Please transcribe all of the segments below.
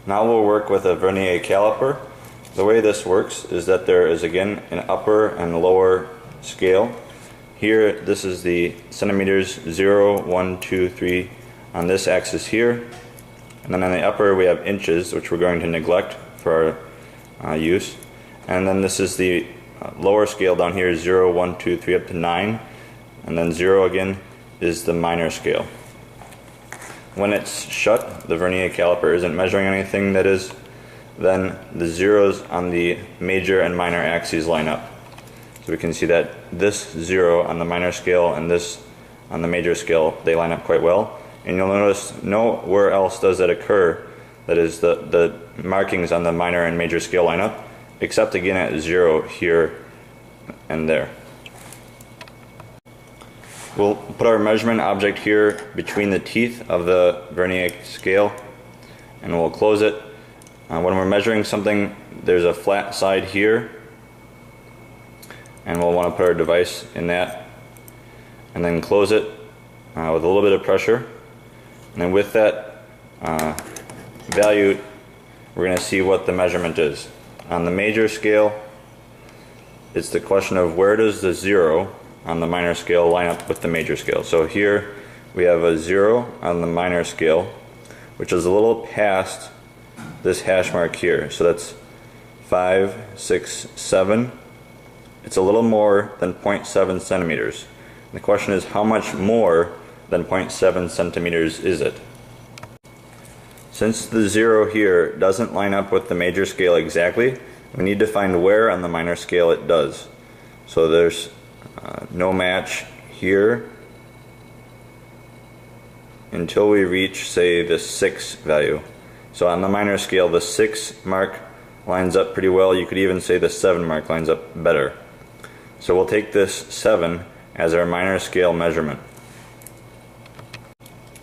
Now we'll work with a vernier caliper. The way this works is that there is again an upper and lower scale. Here this is the centimeters 0, 1, 2, 3 on this axis here. And then on the upper we have inches, which we're going to neglect for our use. And then this is the lower scale down here, 0, 1, 2, 3 up to 9. And then 0 again is the minor scale. When it's shut, the vernier caliper isn't measuring anything, that is, then the zeros on the major and minor axes line up. So we can see that this 0 on the minor scale and this on the major scale, they line up quite well. And you'll notice nowhere else does that occur, that is the markings on the minor and major scale line up, except again at 0 here and there. We'll put our measurement object here between the teeth of the vernier scale and we'll close it. When we're measuring something, there's a flat side here and we'll want to put our device in that and then close it with a little bit of pressure. And then with that value, we're going to see what the measurement is. On the major scale, it's the question of where does the 0 on the minor scale line up with the major scale. So here we have a 0 on the minor scale, which is a little past this hash mark here. So that's 5, 6, 7. It's a little more than 0.7 centimeters. And the question is, how much more than 0.7 centimeters is it? Since the 0 here doesn't line up with the major scale exactly, we need to find where on the minor scale it does. So there's no match here until we reach, say, the 6 value. So on the minor scale, the 6 mark lines up pretty well. You could even say the 7 mark lines up better. So we'll take this 7 as our minor scale measurement.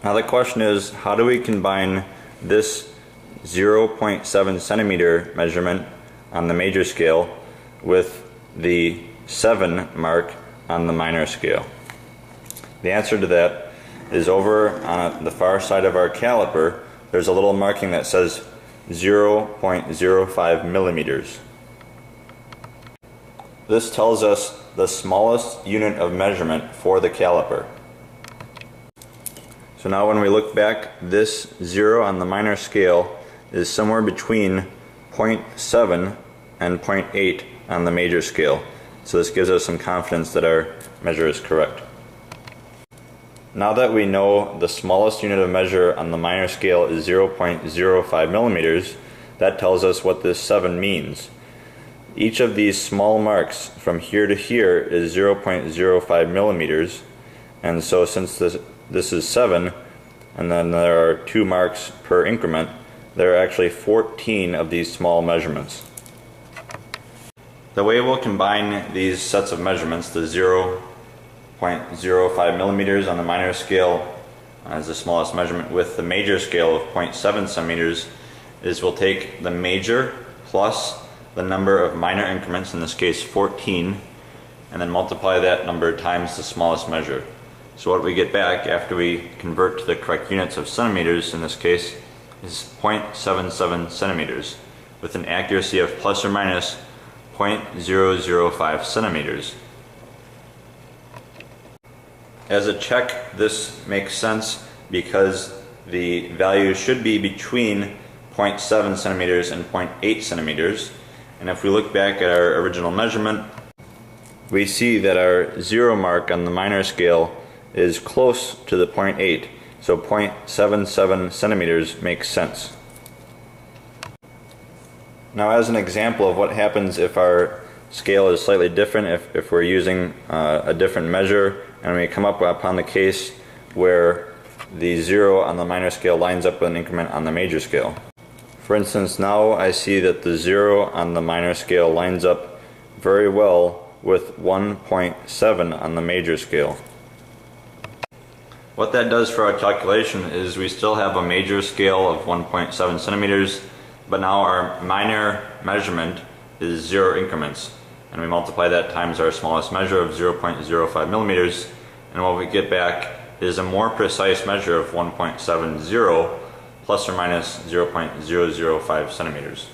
Now the question is, how do we combine this 0.7 centimeter measurement on the major scale with the 7 mark on the minor scale? The answer to that is over on the far side of our caliper. There's a little marking that says 0.05 millimeters. This tells us the smallest unit of measurement for the caliper. So now when we look back, this 0 on the minor scale is somewhere between 0.7 and 0.8 on the major scale. So this gives us some confidence that our measure is correct. Now that we know the smallest unit of measure on the minor scale is 0.05 millimeters, that tells us what this 7 means. Each of these small marks from here to here is 0.05 millimeters, and so since this is 7, and then there are 2 marks per increment, there are actually 14 of these small measurements. The way we'll combine these sets of measurements, the 0.05 millimeters on the minor scale as the smallest measurement with the major scale of 0.7 centimeters, is we'll take the major plus the number of minor increments, in this case 14, and then multiply that number times the smallest measure. So what we get back after we convert to the correct units of centimeters, in this case, is 0.77 centimeters with an accuracy of plus or minus 0.005 centimeters. As a check, this makes sense because the value should be between 0.7 centimeters and 0.8 centimeters. And if we look back at our original measurement, we see that our 0 mark on the minor scale is close to the 0.8, so 0.77 centimeters makes sense. Now, as an example of what happens if our scale is slightly different, if we're using a different measure and we come up upon the case where the 0 on the minor scale lines up with an increment on the major scale. For instance, now I see that the 0 on the minor scale lines up very well with 1.7 on the major scale. What that does for our calculation is we still have a major scale of 1.7 centimeters, but now our minor measurement is 0 increments, and we multiply that times our smallest measure of 0.05 millimeters, and what we get back is a more precise measure of 1.70 plus or minus 0.005 centimeters.